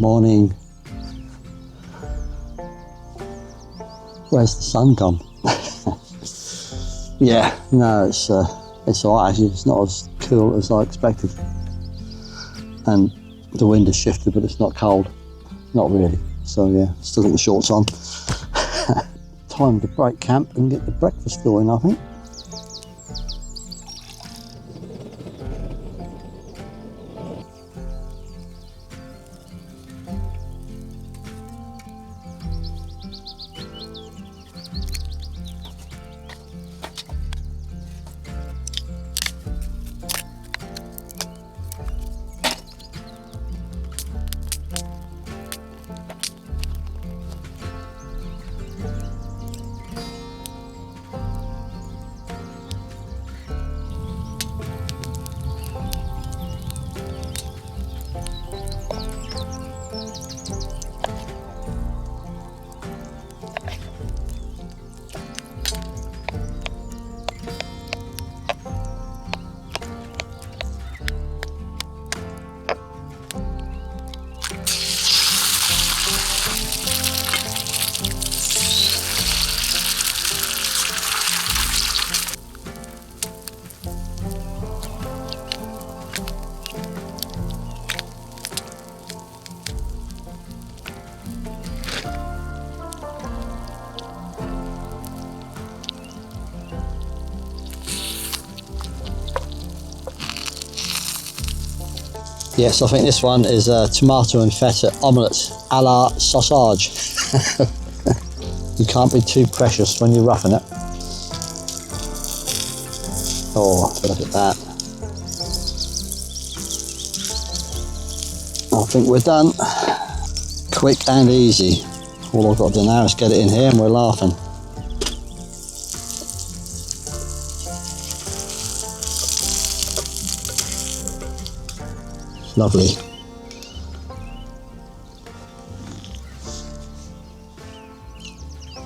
Morning. Where's the sun gone? Yeah, no, it's alright actually. It's not as cool as I expected. And the wind has shifted, but it's not cold. Not really. So yeah, still got the shorts on. Time to break camp and get the breakfast going, I think. Yes, I think this one is a tomato and feta omelette a la sausage. You can't be too precious when you're roughing it. Oh, look at that. I think we're done. Quick and easy. All I've got to do now is get it in here and we're laughing. Lovely.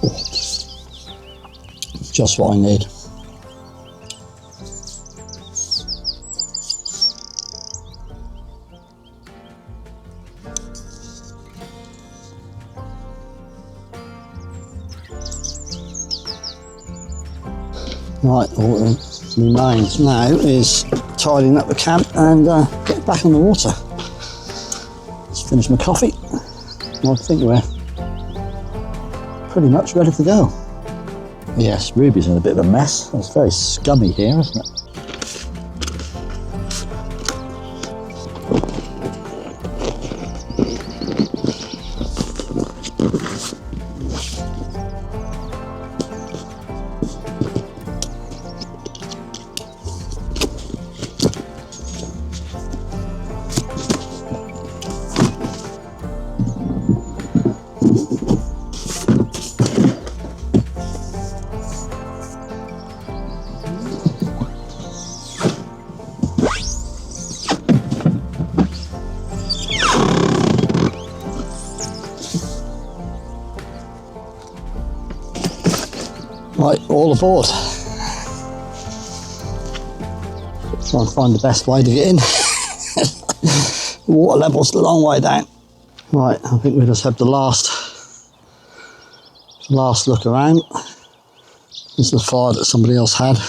Oh, just what I need. Right, all that remains now is tidying up the camp and get back on the water. Just finish my coffee. I think we're pretty much ready to go. Yes, Ruby's in a bit of a mess. It's very scummy here, isn't it? Right, all aboard. Try and find the best way to get in. The water level's a long way down. Right, I think we just have the last look around. This is the fire that somebody else had.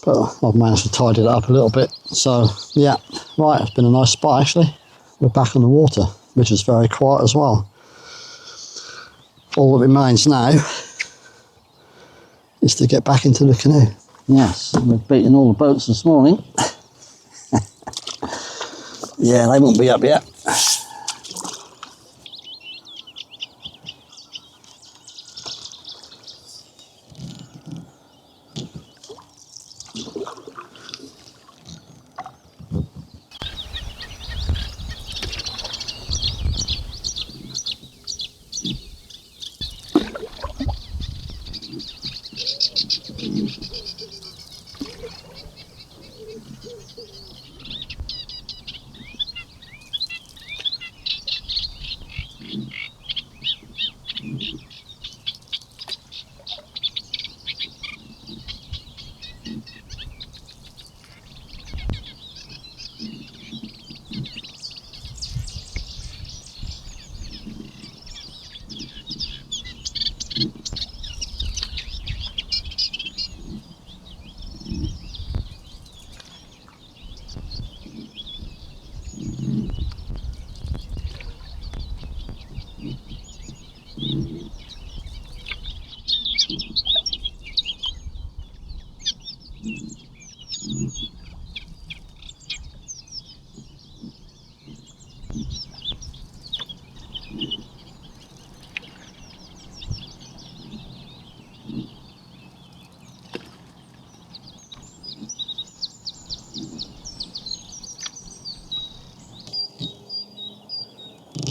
But I've managed to tidy it up a little bit. So yeah, right, it's been a nice spot actually. We're back on the water, which is very quiet as well. All that remains now is to get back into the canoe. Yes, we've beaten all the boats this morning. Yeah, they won't be up yet.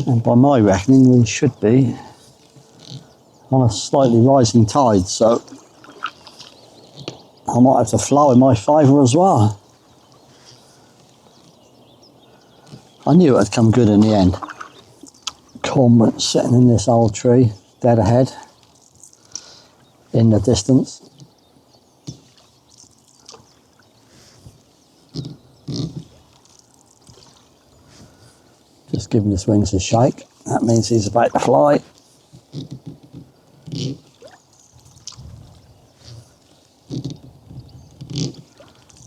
And by my reckoning, we should be on a slightly rising tide, so I might have to flow in my favour as well. I knew it would come good in the end. Cormorant sitting in this old tree, dead ahead, in the distance. Just giving his wings a shake. That means he's about to fly.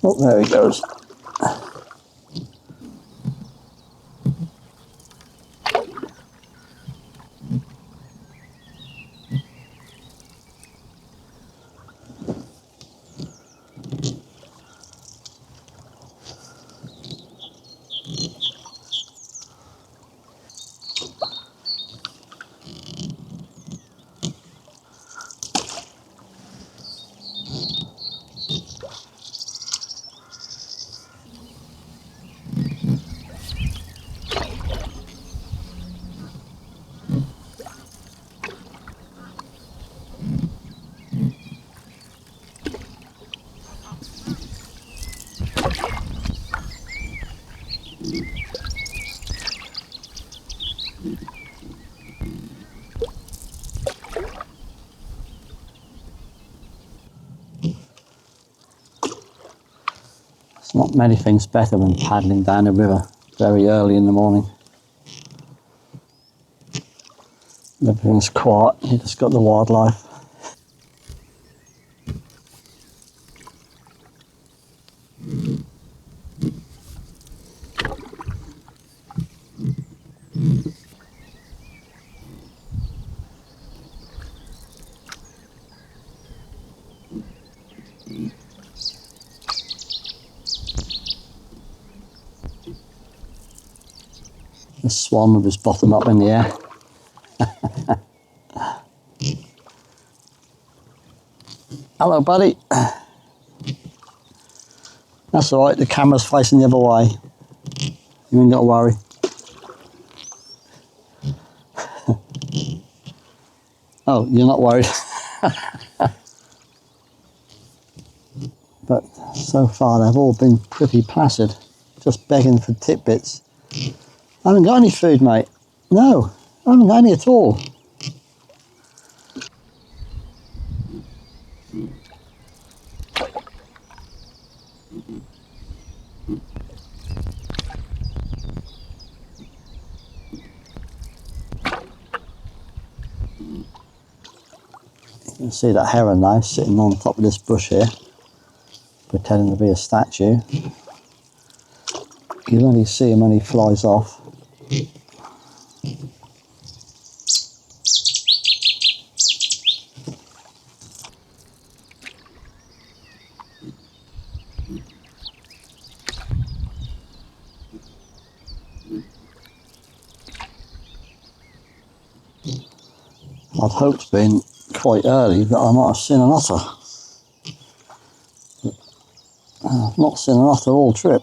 Oh, there he goes. There's not many things better than paddling down a river very early in the morning. Everything's quiet, you just got the wildlife. The swan with his bottom up in the air. Hello, buddy. That's all right, the camera's facing the other way. You ain't got to worry. Oh, you're not worried. But so far they've all been pretty placid, just begging for tidbits. I haven't got any food, mate. No, I haven't got any at all. You can see that heron now sitting on top of this bush here, pretending to be a statue. You'll only see him when he flies off. I'd hoped being quite early that I might have seen an otter. I've not seen an otter all trip.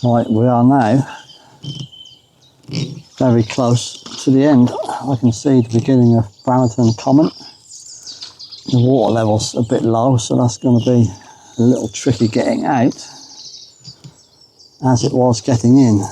Right, we are now very close to the end. I can see the beginning of Bremerton Common. The water level's a bit low, so that's going to be a little tricky getting out, as it was getting in.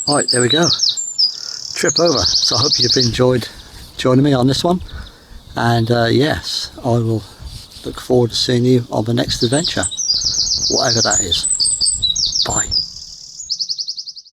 Right, there we go. Trip over. So I hope you've enjoyed joining me on this one. And yes, I will look forward to seeing you on the next adventure, whatever that is.